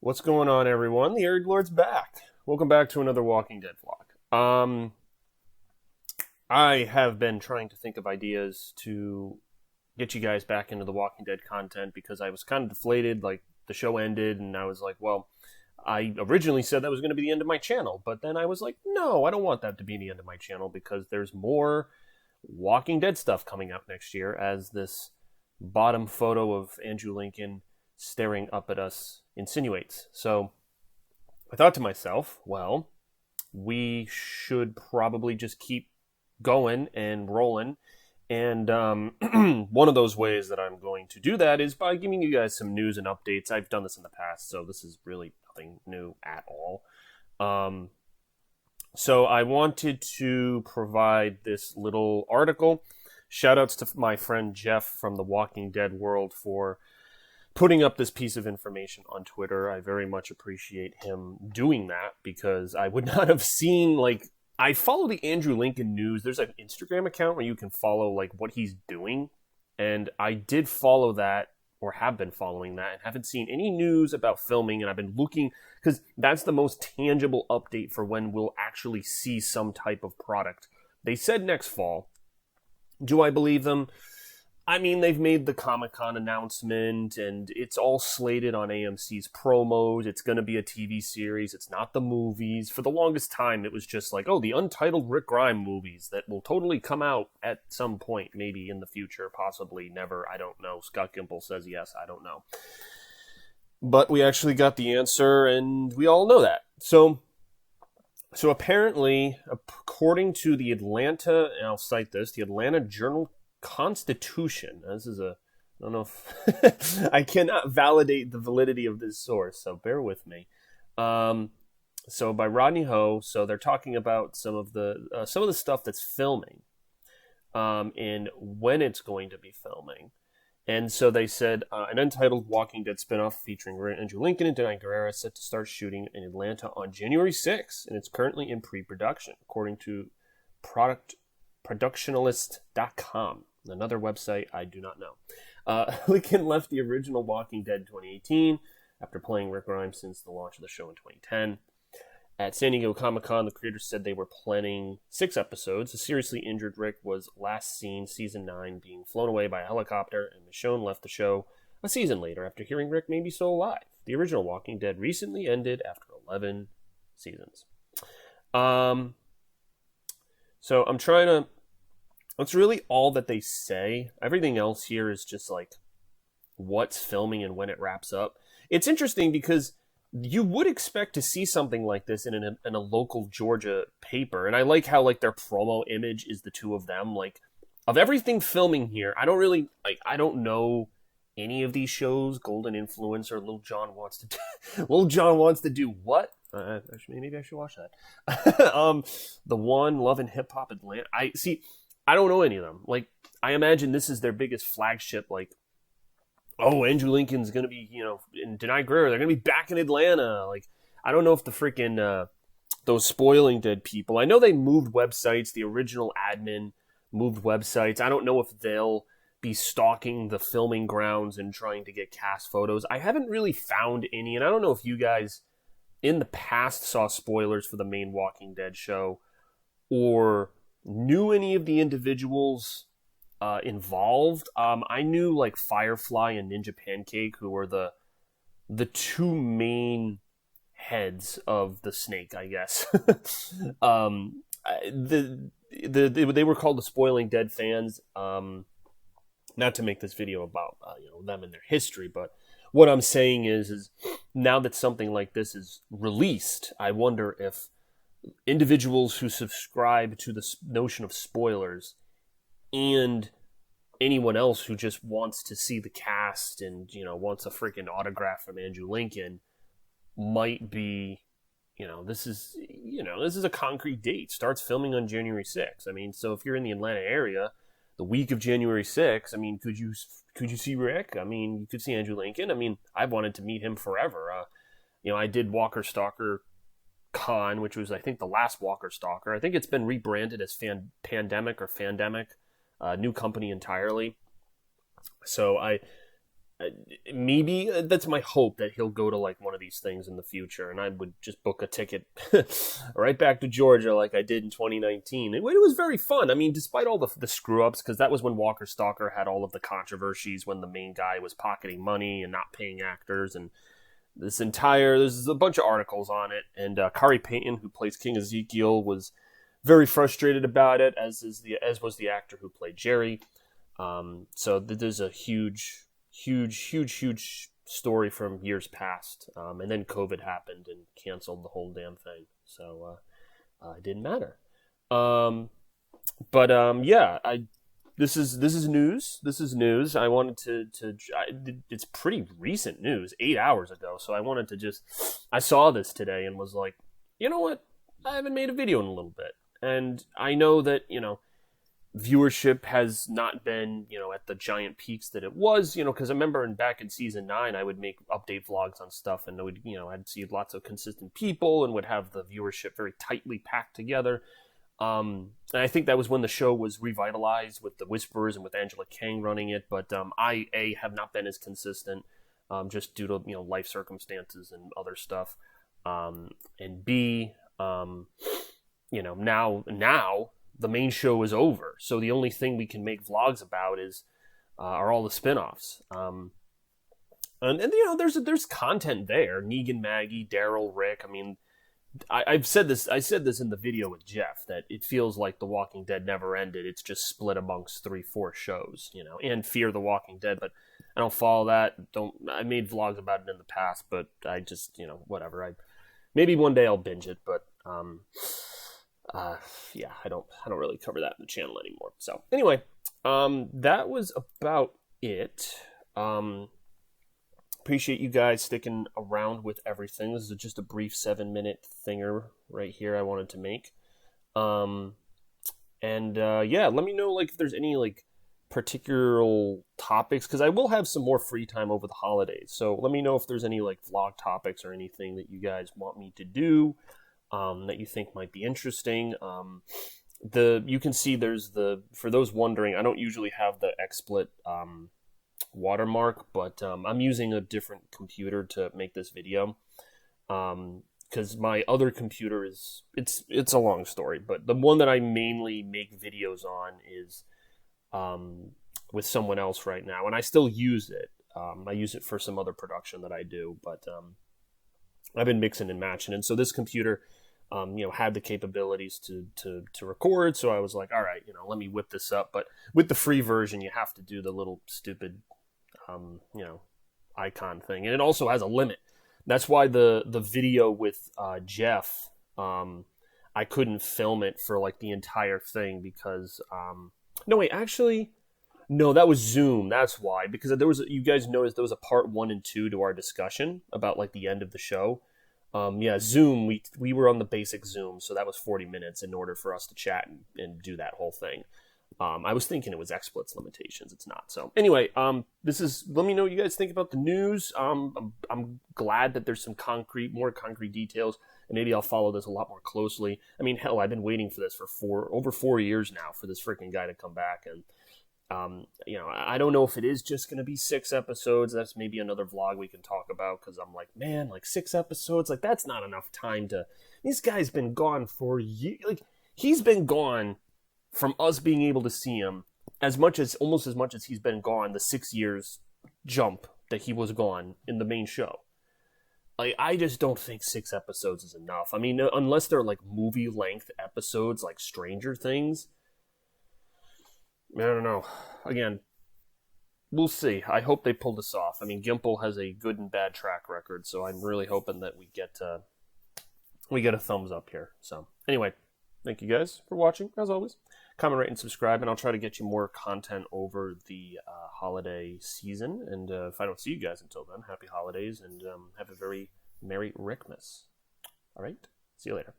What's going on, everyone? The Airy Lord's back. Welcome back to another Walking Dead vlog. I have been trying to think of ideas to get you guys back into the Walking Dead content because I was kind of deflated, like, the show ended, and I was like, well, I originally said that was going to be the end of my channel, but then I was like, no, I don't want that to be the end of my channel because there's more Walking Dead stuff coming out next year, as this bottom photo of Andrew Lincoln staring up at us insinuates. So I thought to myself, well, we should probably just keep going and rolling. And one of those ways that I'm going to do that is by giving you guys some news and updates. I've done this in the past, so this is really nothing new at all. So I wanted to provide this little article. Shoutouts to my friend Jeff from TheWalkingDeadWorld for putting up this piece of information on Twitter. I very much appreciate him doing that because I would not have seen, like, I follow the Andrew Lincoln news. There's an Instagram account where you can follow, like, what he's doing. And I did follow that, or have been following that, and haven't seen any news about filming. And I've been looking, because that's the most tangible update for when we'll actually see some type of product. They said next fall. Do I believe them? I mean, they've made the Comic-Con announcement, and it's all slated on AMC's promos. It's going to be a TV series. It's not the movies. For the longest time, it was just like, oh, the untitled Rick Grimes movies that will totally come out at some point, maybe in the future, possibly never. I don't know. Scott Gimple says yes. I don't know. But we actually got the answer, and we all know that. So apparently, according to the Atlanta, and I'll cite this, the Atlanta Journal-Constitution. This is I don't know if I cannot validate the validity of this source, so bear with me. So by Rodney Ho, so they're talking about some of the stuff that's filming, and when it's going to be filming. And so they said an untitled Walking Dead spinoff featuring Andrew Lincoln and Denai Guerrera is set to start shooting in Atlanta on January 6th, and it's currently in pre-production, according to productionalist.com. Another website I do not know. Lincoln left the original Walking Dead in 2018 after playing Rick Grimes since the launch of the show in 2010. At San Diego Comic-Con, the creators said they were planning 6 episodes. The seriously injured Rick was last seen season 9 being flown away by a helicopter, and Michonne left the show a season later after hearing Rick may be still alive. The original Walking Dead recently ended after 11 seasons. So I'm trying to... That's really all that they say. Everything else here is just like what's filming and when it wraps up. It's interesting because you would expect to see something like this in a local Georgia paper. And I like how, like, their promo image is the two of them. Like, of everything filming here, I don't know any of these shows. Golden Influencer, Lil Jon wants to do, Lil Jon wants to do what? Maybe I should watch that. The One, Love and Hip Hop Atlanta. I don't know any of them. Like, I imagine this is their biggest flagship, like, oh, Andrew Lincoln's going to be, in Denai Guerrera, they're going to be back in Atlanta. Like, I don't know if the freaking, those Spoiling Dead people, I know they moved websites, the original admin moved websites. I don't know if they'll be stalking the filming grounds and trying to get cast photos. I haven't really found any, and I don't know if you guys in the past saw spoilers for the main Walking Dead show or knew any of the individuals involved. I knew, like, Firefly and Ninja Pancake, who were the two main heads of the snake, I guess. They were called the Spoiling Dead fans. Not to make this video about them and their history, but what I'm saying is now that something like this is released, I wonder if individuals who subscribe to the notion of spoilers and anyone else who just wants to see the cast and, wants a freaking autograph from Andrew Lincoln might be, this is a concrete date. Starts filming on January 6th. I mean, so if you're in the Atlanta area, the week of January 6th, I mean, could you see Rick? I mean, you could see Andrew Lincoln. I mean, I've wanted to meet him forever. I did Walker Stalker Con, which was, I think, the last Walker Stalker. I think it's been rebranded as Pandemic or Fandemic, new company entirely. So maybe that's my hope, that he'll go to like one of these things in the future, and I would just book a ticket right back to Georgia like I did in 2019. It was very fun. I mean, despite all the screw ups, because that was when Walker Stalker had all of the controversies, when the main guy was pocketing money and not paying actors, and there's a bunch of articles on it. And Kari Payton, who plays King Ezekiel, was very frustrated about it, as was the actor who played Jerry. So there's a huge story from years past, and then COVID happened and canceled the whole damn thing. So it didn't matter. This is news. This is news. I wanted it's pretty recent news, 8 hours ago. So I wanted to I saw this today and was like, you know what? I haven't made a video in a little bit, and I know that viewership has not been, at the giant peaks that it was, because I remember back in season 9, I would make update vlogs on stuff, and I'd see lots of consistent people and would have the viewership very tightly packed together. And I think that was when the show was revitalized with the Whisperers and with Angela Kang running it. But I have not been as consistent, just due to life circumstances and other stuff. And B, now the main show is over, so the only thing we can make vlogs about are all the spinoffs. And there's content there. Negan, Maggie, Daryl, Rick. I mean, I said this in the video with Jeff, that it feels like The Walking Dead never ended. It's just split amongst 3-4 shows, and Fear the Walking Dead. But I don't follow that. I made vlogs about it in the past, but I just whatever. Maybe one day I'll binge it, but I don't really cover that in the channel anymore. So anyway, that was about it. Appreciate you guys sticking around with everything. This is just a brief 7-minute thinger right here I wanted to make. Let me know if there's any particular topics, because I will have some more free time over the holidays. So let me know if there's any vlog topics or anything that you guys want me to do. That you think might be interesting. You can see for those wondering, I don't usually have the XSplit watermark, but I'm using a different computer to make this video, because my other computer it's a long story, but the one that I mainly make videos on is with someone else right now, and I still use it. I use it for some other production that I do, but I've been mixing and matching, and so this computer had the capabilities to record, so I was like, all right, let me whip this up. But with the free version, you have to do the little stupid, icon thing, and it also has a limit. That's why the video with Jeff, I couldn't film it for the entire thing, because no, that was Zoom. That's why, because you guys noticed there was a part 1 and 2 to our discussion about the end of the show. Zoom, we were on the basic Zoom, so that was 40 minutes in order for us to chat and do that whole thing. I was thinking it was XSplit's limitations. It's not. So anyway, let me know what you guys think about the news. I'm glad that there's some more concrete details, and maybe I'll follow this a lot more closely. I mean, hell, I've been waiting for this for over 4 years now, for this freaking guy to come back. And I don't know if it is just going to be 6 episodes. That's maybe another vlog we can talk about, because I'm like, man, 6 episodes, that's not enough time to... This guy's been gone for years. He's been gone from us being able to see him almost as much as he's been gone the 6 years jump that he was gone in the main show. I just don't think 6 episodes is enough. I mean, unless they're movie-length episodes like Stranger Things... I don't know. Again, we'll see. I hope they pull this off. I mean, Gimple has a good and bad track record, so I'm really hoping that we get a thumbs up here. So, anyway, thank you guys for watching, as always. Comment, rate, and subscribe, and I'll try to get you more content over the holiday season. And if I don't see you guys until then, happy holidays, and have a very Merry Rickmas. All right? See you later.